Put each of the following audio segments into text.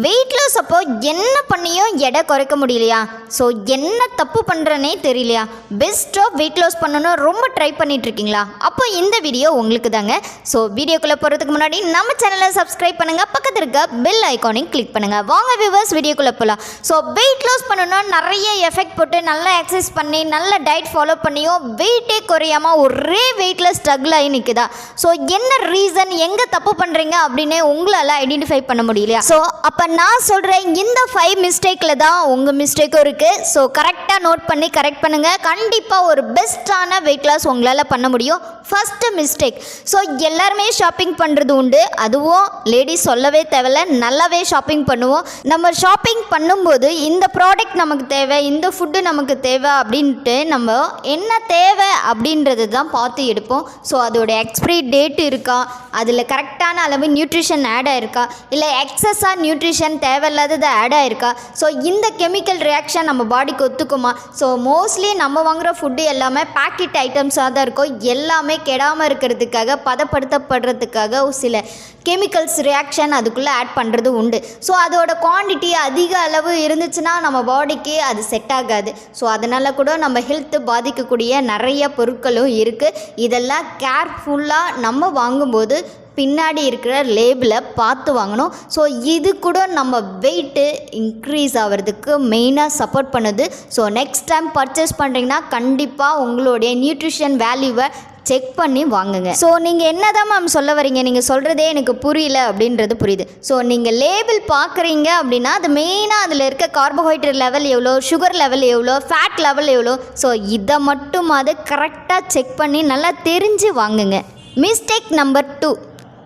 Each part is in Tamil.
வெயிட் லாஸ் அப்போ என்ன பண்ணியும் எடை குறைக்க முடியலையா? ஸோ என்ன தப்பு பண்ணுறனே தெரியலையா? பெஸ்ட்டாக வெயிட் லாஸ் பண்ணணும் ரொம்ப ட்ரை பண்ணிகிட்ருக்கீங்களா? அப்போ இந்த வீடியோ உங்களுக்கு தாங்க. ஸோ வீடியோக்குள்ளே போகிறதுக்கு முன்னாடி நம்ம சேனலை சப்ஸ்கிரைப் பண்ணுங்கள், பக்கத்தில் இருக்க பெல் ஐக்கானையும் கிளிக் பண்ணுங்கள். வாங்க வியூவர்ஸ், வீடியோக்குள்ளே போகலாம். ஸோ வெயிட் லாஸ் பண்ணணும்னா நிறைய எஃபெக்ட் போட்டு நல்லா எக்ஸசைஸ் பண்ணி நல்ல டயட் ஃபாலோ பண்ணியும் வெயிட்டே குறையாமல் ஒரே வெயிட்டில் ஸ்ட்ரகிள் ஆகி நிற்குதா? ஸோ என்ன ரீசன், எங்கே தப்பு பண்ணுறீங்க அப்படின்னு உங்களால் ஐடென்டிஃபை பண்ண முடியலையா? ஸோ அப்போ நான் சொல்கிறேன், இந்த 5 மிஸ்டேக்கில் தான் உங்கள் மிஸ்டேக்கும் இருக்குது. ஸோ கரெக்டாக நோட் பண்ணி கரெக்ட் பண்ணுங்கள். கண்டிப்பாக ஒரு பெஸ்ட்டான வெயிட் லாஸ் உங்களால் பண்ண முடியும். ஃபஸ்ட்டு மிஸ்டேக், ஸோ எல்லாருமே ஷாப்பிங் பண்ணுறது உண்டு. அதுவும் லேடிஸ் சொல்லவே தேவையில்ல, நல்லாவே ஷாப்பிங் பண்ணுவோம். நம்ம ஷாப்பிங் பண்ணும்போது இந்த ப்ராடக்ட் நமக்கு தேவை, இந்த ஃபுட்டு நமக்கு தேவை அப்படின்ட்டு நம்ம என்ன தேவை அப்படின்றது தான் பார்த்து எடுப்போம். ஸோ அதோட எக்ஸ்பிரி டேட் இருக்கா, அதில் கரெக்டான அளவு நியூட்ரிஷன் ஆட் ஆகிருக்கா, இல்லை எக்ஸஸாக நியூட்ரிஷன் தேவையில்லாதது ஆட் ஆகிருக்கா, ஸோ இந்த கெமிக்கல் ரியாக்ஷன் நம்ம பாடிக்கு ஒத்துக்குமா? ஸோ மோஸ்ட்லி நம்ம வாங்குகிற ஃபுட்டு எல்லாமே பேக்கெட் ஐட்டம்ஸாக தான் இருக்கும். எல்லாமே கெடாமல் இருக்கிறதுக்காக, பதப்படுத்தப்படுறதுக்காக சில கெமிக்கல்ஸ் ரியாக்ஷன் அதுக்குள்ளே ஆட் பண்ணுறது உண்டு. ஸோ அதோட குவான்டிட்டி அதிக அளவு இருந்துச்சுன்னா நம்ம பாடிக்கு அது செட் ஆகாது. ஸோ அதனால் கூட நம்ம ஹெல்த்து பாதிக்கக்கூடிய நிறைய பொருட்களும் இருக்குது. இதெல்லாம் கேர்ஃபுல்லாக நம்ம வாங்கும்போது பின்னாடி இருக்கிற லேபிளை பார்த்து வாங்கணும். ஸோ இது கூட நம்ம வெயிட்டு இன்க்ரீஸ் ஆகிறதுக்கு மெயினாக சப்போர்ட் பண்ணுது. ஸோ நெக்ஸ்ட் டைம் பர்ச்சேஸ் பண்ணுறீங்கன்னா கண்டிப்பாக உங்களுடைய நியூட்ரிஷன் வேல்யூவை செக் பண்ணி வாங்குங்க. ஸோ நீங்கள் என்ன தான் மேம் சொல்ல வரீங்க, நீங்கள் சொல்கிறதே எனக்கு புரியல அப்படின்றது புரியுது. ஸோ நீங்கள் லேபிள் பார்க்குறீங்க அப்படின்னா அது மெயினாக அதில் இருக்க கார்போஹைட்ரேட் லெவல் எவ்வளோ, சுகர் லெவல் எவ்வளோ, ஃபேட் லெவல் எவ்வளோ, ஸோ இதை மட்டும் அது கரெக்டாக செக் பண்ணி நல்லா தெரிஞ்சு வாங்குங்க. Mistake number 2,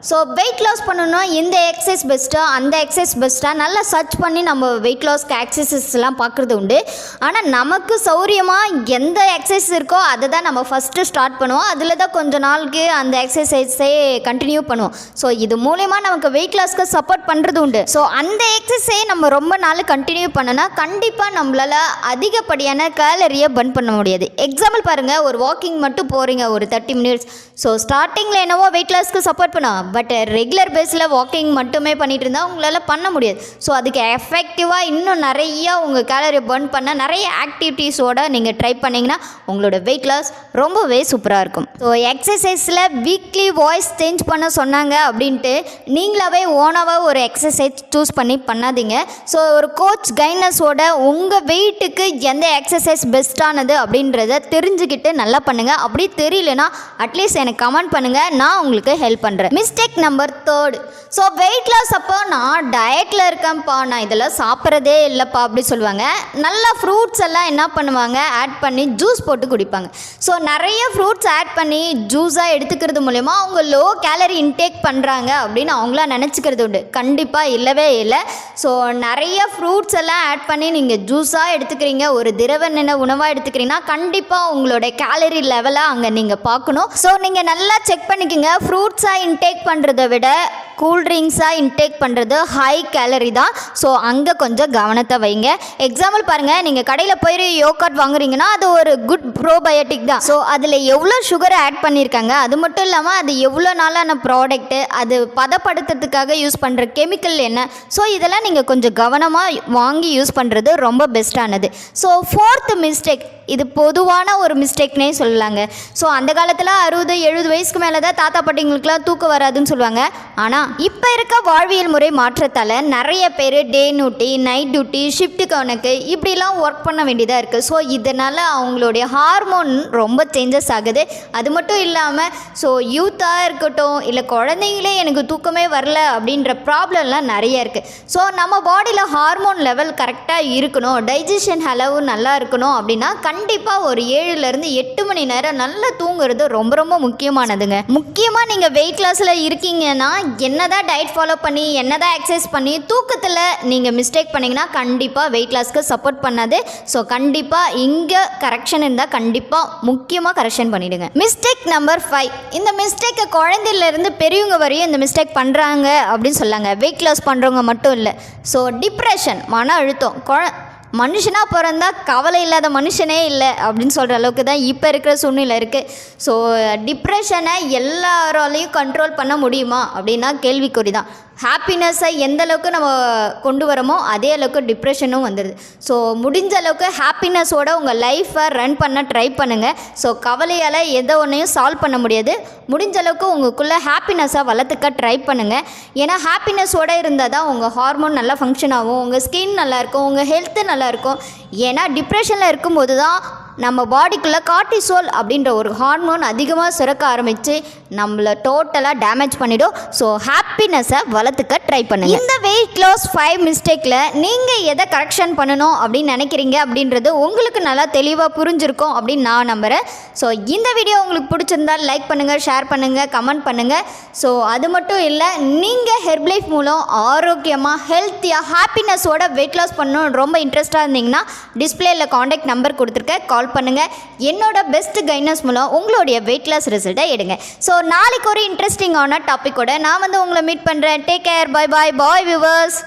so weight loss பண்ணணும்னா இந்த எக்ஸசைஸ் பெஸ்ட்டாக, அந்த எக்ஸசைஸ் பெஸ்ட்டாக நல்லா சர்ச் பண்ணி நம்ம வெயிட் லாஸ்க்கு எக்ஸசைஸ்லாம் பார்க்குறது உண்டு. ஆனால் நமக்கு சௌரியமாக எந்த எக்ஸசைஸ் இருக்கோ அதை தான் நம்ம ஃபஸ்ட்டு ஸ்டார்ட் பண்ணுவோம். அதில் தான் கொஞ்சம் நாளுக்கு அந்த எக்ஸசைஸே கண்டினியூ பண்ணுவோம். ஸோ இது மூலயமா நமக்கு வெயிட் லாஸ்க்கு சப்போர்ட் பண்ணுறது உண்டு. ஸோ அந்த எக்ஸசைஸே நம்ம ரொம்ப நாள் கண்டினியூ பண்ணோன்னா கண்டிப்பாக நம்மளால் அதிகப்படியான கேலரியை பர்ன் பண்ண முடியாது. எக்ஸாம்பிள் பாருங்கள், ஒரு வாக்கிங் மட்டும் போகிறீங்க ஒரு 30 மினிட்ஸ். ஸோ ஸ்டார்டிங்கில் என்னவோ வெயிட் லாஸ்க்கு சப்போர்ட் பண்ணுவோம், பட் ரெகுலர் பேஸில் வாக்கிங் மட்டுமே பண்ணிகிட்டு இருந்தால் உங்களால் பண்ண முடியாது. ஸோ அதுக்கு எஃபெக்டிவாக இன்னும் நிறையா உங்கள் கேலரி பர்ன் பண்ண நிறைய ஆக்டிவிட்டீஸோடு நீங்கள் ட்ரை பண்ணிங்கன்னா உங்களோட வெயிட் லாஸ் ரொம்பவே சூப்பராக இருக்கும். ஸோ எக்ஸசைஸில் வீக்லி வாய்ஸ் சேஞ்ச் பண்ண சொன்னாங்க அப்படின்ட்டு நீங்களாவே ஓனாவாக ஒரு எக்ஸசைஸ் சூஸ் பண்ணி பண்ணாதீங்க. ஸோ ஒரு கோச் கைட்னஸோட உங்கள் வெயிட்டுக்கு எந்த எக்ஸசைஸ் பெஸ்ட்டானது அப்படின்றத தெரிஞ்சுக்கிட்டு நல்லா பண்ணுங்கள். அப்படி தெரியலனா அட்லீஸ்ட் எனக்கு கமெண்ட் பண்ணுங்கள், நான் உங்களுக்கு ஹெல்ப் பண்ணுறேன். Mistake number 3, so weight loss அப்போ நான் டயட்டில் இருக்கேன்ப்பா, நான் இதெல்லாம் சாப்பிட்றதே இல்லைப்பா அப்படி சொல்லுவாங்க. நல்லா ஃப்ரூட்ஸ் எல்லாம் என்ன பண்ணுவாங்க, ஆட் பண்ணி ஜூஸ் போட்டு குடிப்பாங்க. ஸோ நிறைய ஃப்ரூட்ஸ் ஆட் பண்ணி ஜூஸாக எடுத்துக்கிறது மூலயமா அவங்க லோ கேலரி இன்டேக் பண்ணுறாங்க அப்படின்னு அவங்களா நினச்சிக்கிறது உண்டு. கண்டிப்பாக இல்லவே இல்லை. ஸோ நிறைய ஃப்ரூட்ஸ் எல்லாம் ஆட் பண்ணி நீங்கள் ஜூஸாக எடுத்துக்கிறீங்க, ஒரு திரவ நின உணவாக எடுத்துக்கிறீங்கன்னா கண்டிப்பாக உங்களோட கேலரி லெவலை அங்கே நீங்கள் பார்க்கணும். ஸோ நீங்கள் நல்லா செக் பண்ணிக்கோங்க. ஃப்ரூட்ஸாக இன்டேக் பண்ணுறதை விட கூல்ட்ரிங்க்ஸாக இன்டேக் பண்ணுறது ஹை கேலரி தான். ஸோ அங்கே கொஞ்சம் கவனத்தை வைங்க. எக்ஸாம்பிள் பாருங்கள், நீங்கள் கடையில் போய் யோகர்ட் வாங்குறீங்கன்னா அது ஒரு குட் ப்ரோபயோட்டிக் தான். ஸோ அதில் எவ்வளோ சுகரை ஆட் பண்ணியிருக்காங்க, அது மட்டும் இல்லாமல் அது எவ்வளோ நாளான ப்ராடக்ட்டு, அது பதப்படுத்துறதுக்காக யூஸ் பண்ணுற கெமிக்கல் என்ன, ஸோ இதெல்லாம் நீங்கள் கொஞ்சம் கவனமாக வாங்கி யூஸ் பண்ணுறது ரொம்ப பெஸ்ட்டானது. ஸோ 4th மிஸ்டேக், இது பொதுவான ஒரு மிஸ்டேக்னே சொல்லலாங்க. ஸோ அந்த காலத்தில் 60-70 வயசுக்கு மேலே தான் தாத்தா பாட்டிங்களுக்குலாம் தூக்கம் வராதுன்னு சொல்லுவாங்க. ஆனால் இப்போ இருக்க வாழ்வியல் முறை மாற்றத்தால் நிறைய பேர் டே டியூட்டி, நைட் டியூட்டி, ஷிஃப்ட்டு கணக்கு இப்படிலாம் ஒர்க் பண்ண வேண்டியதாக இருக்குது. ஸோ இதனால் அவங்களுடைய ஹார்மோன் ரொம்ப சேஞ்சஸ் ஆகுது. அது மட்டும் இல்லாமல் ஸோ யூத்தாக இருக்கட்டும், இல்லை குழந்தைங்களே எனக்கு தூக்கமே வரல அப்படின்ற ப்ராப்ளம்லாம் நிறைய இருக்குது. ஸோ நம்ம பாடியில் ஹார்மோன் லெவல் கரெக்டாக இருக்கணும், டைஜஷன் அளவு நல்லா இருக்கணும் அப்படின்னா கண்டிப்பாக ஒரு 7-8 மணி நேரம் நல்லா தூங்குறது ரொம்ப ரொம்ப முக்கியமானதுங்க. முக்கியமாக நீங்கள் வெயிட் லாஸில் இருக்கீங்கன்னா என்னதான் டயட் ஃபாலோ பண்ணி, என்னதான் எக்ஸசைஸ் பண்ணி தூக்கத்தில் நீங்கள் மிஸ்டேக் பண்ணிங்கன்னா கண்டிப்பாக வெயிட் லாஸ்க்கு சப்போர்ட் பண்ணாது. ஸோ கண்டிப்பாக இங்கே கரெக்ஷன் இருந்தால் கண்டிப்பாக முக்கியமாக கரெக்ஷன் பண்ணிவிடுங்க. மிஸ்டேக் நம்பர் 5, இந்த மிஸ்டேக்கை குழந்தையிலேருந்து பெரியவங்க வரையும் இந்த மிஸ்டேக் பண்ணுறாங்க அப்படின்னு சொல்லாங்க. வெயிட் லாஸ் பண்ணுறவங்க மட்டும் இல்லை. ஸோ டிப்ரெஷன், மன அழுத்தம், மனுஷனாக பிறந்தா கவலை இல்லாத மனுஷனே இல்லை அப்படின்னு சொல்கிற அளவுக்கு தான் இப்போ இருக்கிற சூழ்நிலை இருக்குது. ஸோ டிப்ரெஷனை எல்லாராலையும் கண்ட்ரோல் பண்ண முடியுமா அப்படின்னா கேள்விக்குறி தான். ஹாப்பினஸ்ஸை எந்த அளவுக்கு நம்ம கொண்டு வரோமோ அதே அளவுக்கு டிப்ரெஷனும் வந்துடுது. ஸோ முடிஞ்ச அளவுக்கு ஹாப்பினஸோட உங்கள் லைஃப்பை ரன் பண்ண ட்ரை பண்ணுங்கள். ஸோ கவலையால் எதை ஒன்றையும் சால்வ் பண்ண முடியாது. முடிஞ்ச அளவுக்கு உங்களுக்குள்ளே ஹாப்பினஸை வளர்த்துக்க ட்ரை பண்ணுங்கள். ஏன்னா ஹாப்பினஸோடு இருந்தால் தான் உங்கள் ஹார்மோன் நல்லா ஃபங்க்ஷன் ஆகும், உங்கள் ஸ்கின் நல்லாயிருக்கும், உங்கள் ஹெல்த்து நல்லாயிருக்கும். ஏன்னா டிப்ரெஷனில் இருக்கும்போது தான் நம்ம பாடிக்குள்ளே கார்டிசோல் அப்படின்ற ஒரு ஹார்மோன் அதிகமாக சுரக்க ஆரம்பித்து நம்மளை டோட்டலாக டேமேஜ் பண்ணிடும். ஸோ ஹாப்பினஸை வளர்த்துக்க ட்ரை பண்ணுங்கள். இந்த வெயிட் லாஸ் 5 மிஸ்டேக்கில் நீங்கள் எதை கரெக்ஷன் பண்ணணும் அப்படின்னு நினைக்கிறீங்க அப்படின்றது உங்களுக்கு நல்லா தெளிவாக புரிஞ்சிருக்கும் அப்படின்னு நான் நம்புகிறேன். ஸோ இந்த வீடியோ உங்களுக்கு பிடிச்சிருந்தால் லைக் பண்ணுங்கள், ஷேர் பண்ணுங்கள், கமெண்ட் பண்ணுங்கள். ஸோ அது மட்டும் இல்லை, நீங்கள் ஹெர்ப்லைஃப் மூலம் ஆரோக்கியமாக ஹெல்த்தியாக ஹாப்பினஸோட வெயிட் லாஸ் பண்ணணும் ரொம்ப இன்ட்ரெஸ்ட்டாக இருந்தீங்கன்னா டிஸ்பிளேயில் காண்டாக்ட் நம்பர் கொடுத்துருக்கேன், கால் பண்ணுங்கள். என்னோட பெஸ்ட் கைட்னஸ் மூலம் உங்களுடைய வெயிட் லாஸ் ரிசல்ட்டை எடுங்க. ஸோ நாளைக்கு ஒரு இன்ட்ரெஸ்டிங்கான டாப்பிக்கோட நான் உங்களை மீட் பண்ணுறேன். டேக் கேர், பை பாய், பாய் வியூவர்ஸ்.